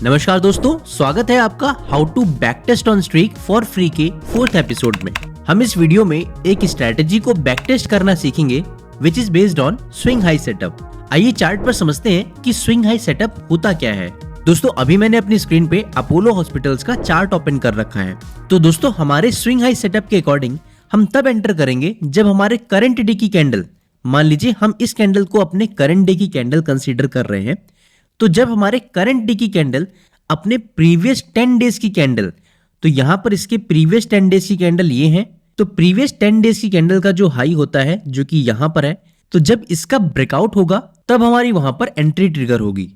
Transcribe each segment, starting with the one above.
नमस्कार दोस्तों, स्वागत है आपका how to backtest on Streak for free के 4th एपिसोड में। हम इस वीडियो में एक स्ट्रेटेजी को बैक टेस्ट करना सीखेंगे which is based on swing high setup. आइए चार्ट पर समझते हैं कि स्विंग हाई सेटअप होता क्या है। दोस्तों अभी मैंने अपनी स्क्रीन पे अपोलो हॉस्पिटल्स का चार्ट ओपन कर रखा है। तो दोस्तों हमारे स्विंग हाई सेटअप के अकॉर्डिंग हम तब एंटर करेंगे जब हमारे करंट डे की कैंडल, मान लीजिए हम इस कैंडल को अपने करंट डे की कैंडल कंसीडर कर रहे हैं, तो जब हमारे करंट डे की कैंडल अपने प्रीवियस 10 डेज की कैंडल, तो यहां पर इसके प्रीवियस 10 डेज की कैंडल ये है, तो प्रीवियस 10 डेज की कैंडल का जो हाई होता है जो कि यहां पर है, तो जब इसका ब्रेकआउट होगा तब हमारी वहां पर एंट्री ट्रिगर होगी।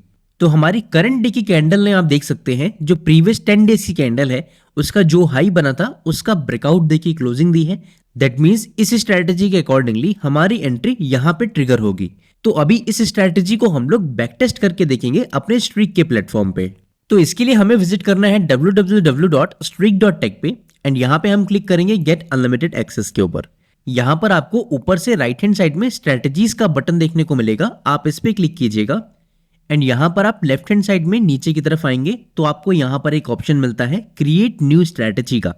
तो हमारी करंट डे की कैंडल ने आप देख सकते हैं जो प्रीवियस 10 डेज की कैंडल है उसका जो हाई बना था उसका ब्रेकआउट दे के क्लोजिंग दी है। दैट मीन्स इस स्ट्रैटेजी के अकॉर्डिंगली हमारी एंट्री यहां पे ट्रिगर होगी। तो अभी इस स्ट्रैटेजी को हम लोग बैक टेस्ट करके देखेंगे अपने स्ट्रीक के प्लेटफॉर्म पे। तो इसके लिए हमें विजिट करना है www.streak.tech पे एंड यहाँ पे हम क्लिक करेंगे गेट अनलिमिटेड एक्सेस के ऊपर। यहाँ पर आपको ऊपर से राइट हैंड साइड में स्ट्रैटेजीज का बटन देखने को मिलेगा, आप इस पे क्लिक कीजिएगा एंड यहाँ पर आप लेफ्ट हैंड साइड में नीचे की तरफ आएंगे तो आपको यहाँ पर एक ऑप्शन मिलता है क्रिएट न्यू स्ट्रैटेजी का,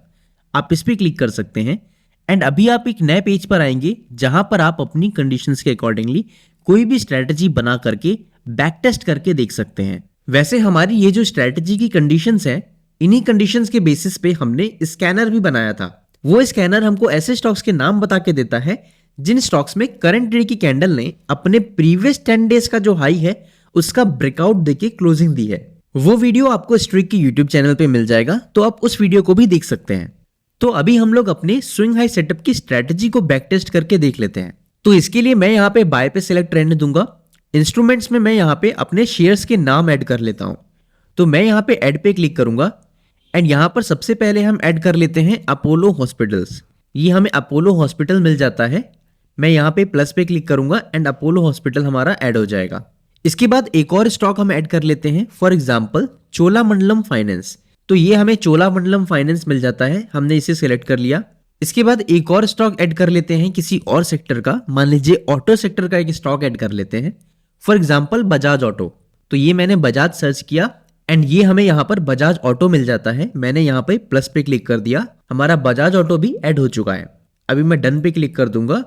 आप इस पे क्लिक कर सकते हैं एंड अभी आप एक नए पेज पर आएंगे जहां पर आप अपनी कंडीशंस के अकॉर्डिंगली कोई भी स्ट्रैटेजी बना करके बैक टेस्ट करके देख सकते हैं। वैसे हमारी ये जो स्ट्रैटेजी की कंडीशंस हैं, इन्हीं कंडीशंस के बेसिस पे हमने स्कैनर भी बनाया था। वो स्कैनर हमको ऐसे स्टॉक्स के नाम बता के देता है जिन स्टॉक्स में करंट डे की कैंडल ने अपने प्रीवियस 10 डेज का जो हाई है उसका ब्रेकआउट देके क्लोजिंग दी है। वो वीडियो आपको स्ट्रीक की यूट्यूब चैनल पे मिल जाएगा, तो आप उस वीडियो को भी देख सकते हैं। तो अभी हम लोग अपने स्विंग हाई सेटअप की स्ट्रैटेजी को बैक टेस्ट करके देख लेते हैं। तो इसके लिए मैं यहाँ पे बाय पे सिलेक्ट रहने दूंगा। इंस्ट्रूमेंट्स में मैं यहाँ पे अपने शेयर्स के नाम ऐड कर लेता हूँ। तो मैं यहाँ पे ऐड पे क्लिक करूंगा एंड यहाँ पर सबसे पहले हम ऐड कर लेते हैं अपोलो हॉस्पिटल्स। ये हमें अपोलो हॉस्पिटल मिल जाता है। मैं यहाँ पे प्लस पे क्लिक करूंगा एंड अपोलो हॉस्पिटल हमारा ऐड हो जाएगा। इसके बाद एक और स्टॉक हम ऐड कर लेते हैं, फॉर एग्जाम्पल चोलामंडलम फाइनेंस। तो ये हमें चोलामंडलम फाइनेंस मिल जाता है, हमने इसे सिलेक्ट कर लिया। इसके बाद एक और स्टॉक ऐड कर लेते हैं किसी और सेक्टर का, मान लीजिए ऑटो सेक्टर का एक स्टॉक ऐड कर लेते हैं, फॉर एग्जाम्पल बजाज ऑटो। तो ये मैंने बजाज सर्च किया एंड ये हमें यहाँ पर बजाज ऑटो मिल जाता है। मैंने यहाँ पे प्लस पे क्लिक कर दिया, हमारा बजाज ऑटो भी ऐड हो चुका है। अभी मैं डन पे क्लिक कर दूंगा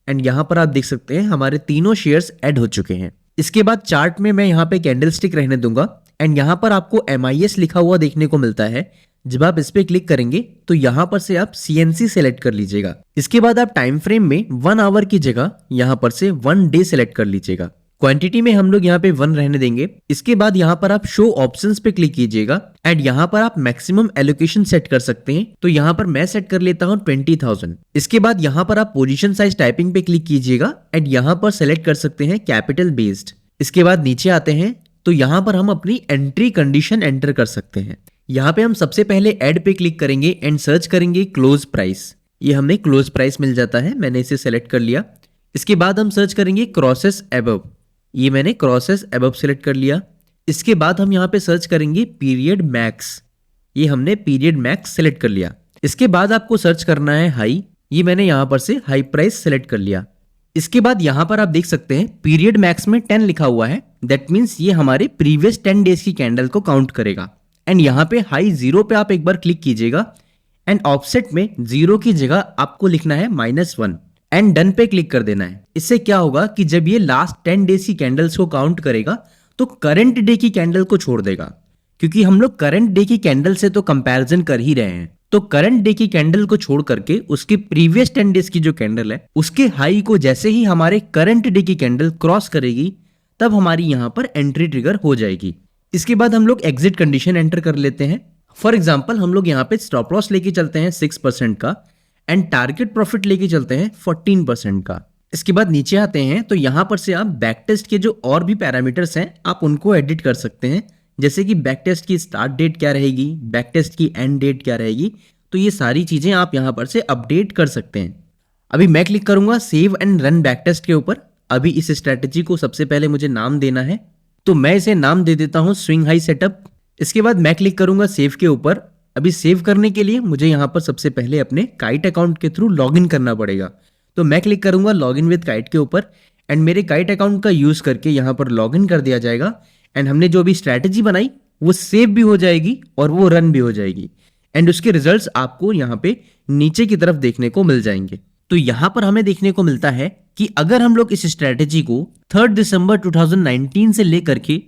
एंड यहाँ पर आप देख सकते हैं हमारे तीनों शेयर्स ऐड हो चुके हैं। इसके बाद चार्ट में मैं यहाँ पे कैंडल स्टिक रहने दूंगा एंड यहाँ पर आपको MIS लिखा हुआ देखने को मिलता है। जब आप इस पे क्लिक करेंगे तो यहाँ पर से आप CNC सेलेक्ट कर लीजिएगा। इसके बाद आप टाइम फ्रेम में 1 आवर की जगह यहाँ पर से 1 डे सेलेक्ट कर लीजिएगा। क्वांटिटी में हम लोग यहाँ पे 1 रहने देंगे। इसके बाद यहाँ पर आप शो ऑप्शंस पे क्लिक कीजिएगा एंड यहाँ पर आप मैक्सिमम एलोकेशन सेट कर सकते हैं। तो यहाँ पर मैं सेट कर लेता हूँ 20,000। इसके बाद यहाँ पर आप पोजीशन साइज टाइपिंग पे क्लिक कीजिएगा एंड यहाँ पर सेलेक्ट कर सकते हैं कैपिटल बेस्ड। इसके बाद नीचे आते हैं तो यहाँ पर हम अपनी एंट्री कंडीशन एंटर कर सकते हैं। यहाँ पे हम सबसे पहले ऐड पे क्लिक करेंगे एंड सर्च करेंगे क्लोज प्राइस। ये हमें क्लोज प्राइस मिल जाता है, मैंने इसे सेलेक्ट कर लिया। इसके बाद हम सर्च करेंगे क्रॉसेस अबव। ये मैंने क्रॉसेस अबव सेलेक्ट कर लिया। इसके बाद हम यहाँ पे सर्च करेंगे पीरियड मैक्स। ये हमने पीरियड मैक्स सेलेक्ट कर लिया। इसके बाद आपको सर्च करना है हाई। ये मैंने यहाँ पर से हाई प्राइस सेलेक्ट कर लिया। इसके बाद यहाँ पर आप देख सकते हैं पीरियड मैक्स में 10 लिखा हुआ है। दैट मीन्स ये हमारे प्रीवियस 10 डेज की कैंडल को काउंट करेगा। एंड यहाँ पे हाई 0 पे आप एक बार क्लिक कीजिएगा एंड ऑफसेट में 0 की जगह आपको लिखना है -1 एंड डन पे क्लिक कर देना है। इससे क्या होगा कि जब ये लास्ट 10 डेज की कैंडल्स को काउंट करेगा तो करंट डे की कैंडल को छोड़ देगा, क्योंकि हम लोग करंट डे की कैंडल से तो कंपैरिजन कर ही रहे हैं। तो करंट डे की कैंडल को छोड़ करके उसके प्रीवियस 10 डेज की जो कैंडल है उसके हाई को जैसे ही हमारे करंट डे की कैंडल क्रॉस करेगी तब हमारी यहाँ पर एंट्री ट्रिगर हो जाएगी। इसके बाद हम लोग एग्जिट कंडीशन एंटर कर लेते हैं। फॉर एग्जांपल हम लोग यहाँ पे स्टॉप लॉस लेके चलते हैं 6% का एंड टारगेट प्रॉफिट लेके चलते हैं 14% का। इसके बाद नीचे आते हैं तो यहाँ पर से आप बैक टेस्ट के जो और भी पैरामीटर्स हैं आप उनको एडिट कर सकते हैं, जैसे कि बैक टेस्ट की स्टार्ट डेट क्या रहेगी, बैक टेस्ट की एंड डेट क्या रहेगी। तो ये सारी चीजें आप यहाँ पर से अपडेट कर सकते हैं। अभी मैं क्लिक करूंगा save and run backtest के ऊपर। अभी इस स्ट्रैटेजी को सबसे पहले मुझे नाम देना है, तो मैं इसे नाम दे देता हूं स्विंग हाई सेटअप। इसके बाद मैं क्लिक करूंगा सेव के ऊपर। अभी सेव करने के लिए मुझे यहाँ पर सबसे पहले अपने काइट अकाउंट के थ्रू लॉगिन करना पड़ेगा। तो मैं क्लिक करूंगा लॉगिन विद काइट के ऊपर एंड मेरे काइट अकाउंट का यूज करके यहाँ पर लॉगिन कर दिया जाएगा एंड हमने जो भी स्ट्रैटेजी बनाई वो सेव भी हो जाएगी और वो रन भी हो जाएगी एंड उसके रिजल्ट्स आपको यहाँ पे नीचे की तरफ देखने को मिल जाएंगे। तो यहाँ पर हमें देखने को मिलता है कि अगर हम लोग इस स्ट्रेटेजी को 3 दिसंबर 2019 से लेकर के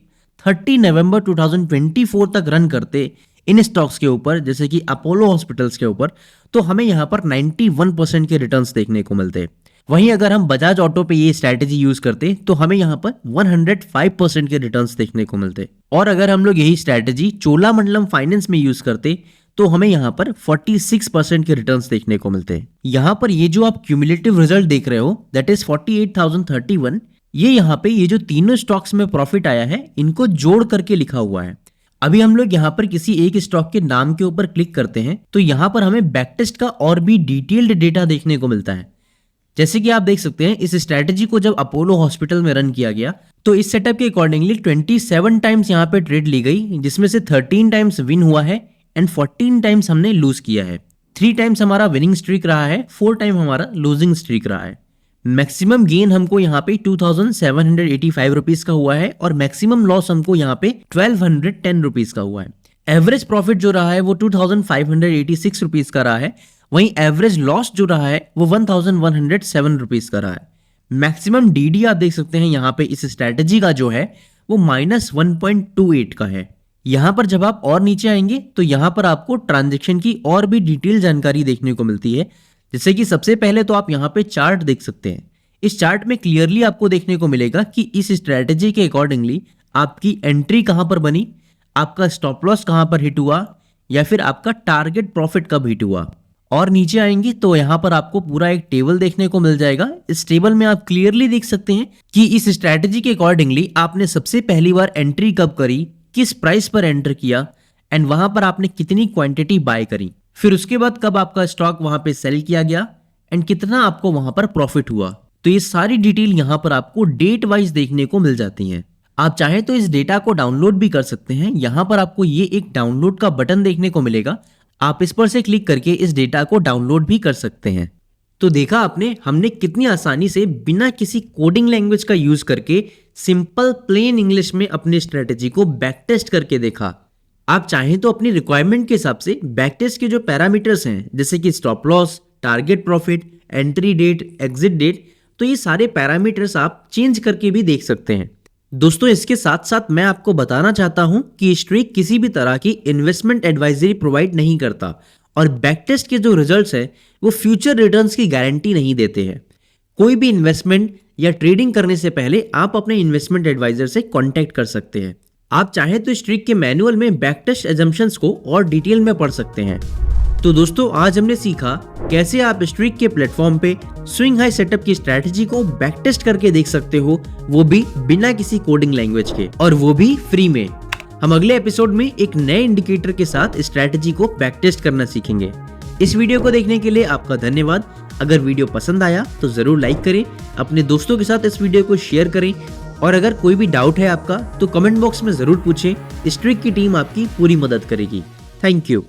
30 नवंबर 2024 तक रन करते इन स्टॉक्स के ऊपर, जैसे कि अपोलो हॉस्पिटल्स के ऊपर, तो हमें यहाँ पर 91% के रिटर्न्स देखने को मिलते हैं। वहीं अगर हम बजाज ऑटो पे ये स्ट्रैटेजी यूज करते तो हमें यहाँ पर 105% के रिटर्न्स देखने को मिलते। और अगर हम लोग यही स्ट्रैटेजी चोलामंडलम फाइनेंस में यूज करते तो हमें यहाँ पर 46% के रिटर्न्स देखने को मिलते हैं। यहाँ पर ये जो आप क्यूमुलेटिव रिजल्ट देख रहे हो दैट इज 48,031, ये यहाँ पे ये जो तीनों स्टॉक्स में प्रॉफिट आया है इनको जोड़ करके लिखा हुआ है। अभी हम लोग यहाँ पर किसी एक स्टॉक के नाम के ऊपर क्लिक करते हैं तो यहाँ पर हमें बैकटेस्ट का और भी डिटेल्ड डेटा देखने को मिलता है। जैसे कि आप देख सकते हैं इस स्ट्रैटेजी को जब अपोलो हॉस्पिटल में रन किया गया तो इस सेटअप के अकॉर्डिंगली 27 टाइम्स यहाँ पे ट्रेड ली गई, जिसमें से 13 टाइम्स विन हुआ है एंड 14 टाइम्स हमने लूज किया है। 3 टाइम्स हमारा विनिंग स्ट्रीक रहा है, 4 टाइम हमारा लूजिंग स्ट्रीक रहा है। मैक्सिमम गेन हमको यहाँ पे 2785 रुपीज का हुआ है और मैक्सिमम लॉस हमको यहाँ पे 1210 रुपीज का हुआ है। एवरेज प्रॉफिट जो रहा है वो 2586 रुपीज का रहा है, वहीं एवरेज लॉस जो रहा है वो 1107 रुपीज का रहा है। मैक्सिमम डीडी आप देख सकते हैं यहाँ पे इस स्ट्रैटेजी का जो है वो -1.28 का है। यहाँ पर जब आप और नीचे आएंगे तो यहाँ पर आपको ट्रांजेक्शन की और भी डिटेल जानकारी देखने को मिलती है। जैसे कि सबसे पहले तो आप यहाँ पे चार्ट देख सकते हैं। इस चार्ट में क्लियरली आपको देखने को मिलेगा कि इस स्ट्रैटेजी के अकॉर्डिंगली आपकी एंट्री कहां पर बनी, आपका स्टॉप लॉस कहां पर हिट हुआ, या फिर आपका टारगेट प्रॉफिट कब हिट हुआ। और नीचे आएंगे तो यहाँ पर आपको पूरा एक टेबल देखने को मिल जाएगा। इस टेबल में आप क्लियरली देख सकते हैं कि इस स्ट्रैटेजी के अकॉर्डिंगली आपने सबसे पहली बार एंट्री कब करी, किस प्राइस पर एंटर किया एंड वहां पर आपने कितनी क्वांटिटी बाय करी, फिर उसके बाद कब आपका स्टॉक वहां पे सेल किया गया एंड कितना आपको वहां पर प्रॉफिट हुआ। तो ये सारी डिटेल यहाँ पर आपको डेट वाइज देखने को मिल जाती हैं। आप चाहें तो इस डेटा को डाउनलोड भी कर सकते हैं। यहाँ पर आपको ये एक डाउनलोड का बटन देखने को मिलेगा, आप इस पर से क्लिक करके इस डेटा को डाउनलोड भी कर सकते हैं। तो देखा आपने, हमने कितनी आसानी से बिना किसी कोडिंग लैंग्वेज का यूज करके सिंपल प्लेन इंग्लिश में अपनी स्ट्रेटेजी को बैक टेस्ट करके देखा। आप चाहें तो अपनी रिक्वायरमेंट के हिसाब से बैक टेस्ट के जो पैरामीटर्स हैं जैसे कि stop loss, target profit, entry date, exit date, तो ये सारे पैरामीटर्स आप चेंज करके भी देख सकते हैं। दोस्तों इसके साथ साथ मैं आपको बताना चाहता हूं कि स्ट्रीक किसी भी तरह की इन्वेस्टमेंट एडवाइजरी प्रोवाइड नहीं करता और बैक टेस्ट के जो रिजल्ट्स है वो फ्यूचर रिटर्न्स की गारंटी नहीं देते हैं। कोई भी इन्वेस्टमेंट या ट्रेडिंग करने से पहले आप अपने इन्वेस्टमेंट एडवाइजर से कॉन्टैक्ट कर सकते हैं। आप चाहें तो स्ट्रीक के मैनुअल में बैक टेस्ट एजम्पशंस को और डिटेल में पढ़ सकते हैं। तो दोस्तों आज हमने सीखा कैसे आप स्ट्रीक के प्लेटफॉर्म पे स्विंग हाई सेटअप की स्ट्रैटेजी को बैक टेस्ट करके देख सकते हो, वो भी बिना किसी कोडिंग लैंग्वेज के, और वो भी फ्री में। हम अगले एपिसोड में एक नए इंडिकेटर के साथ स्ट्रैटेजी को बैक टेस्ट करना सीखेंगे। इस वीडियो को देखने के लिए आपका धन्यवाद। अगर वीडियो पसंद आया तो जरूर लाइक करें, अपने दोस्तों के साथ इस वीडियो को शेयर करें, और अगर कोई भी डाउट है आपका तो कमेंट बॉक्स में जरूर पूछें। स्ट्रीक की टीम आपकी पूरी मदद करेगी। Thank you.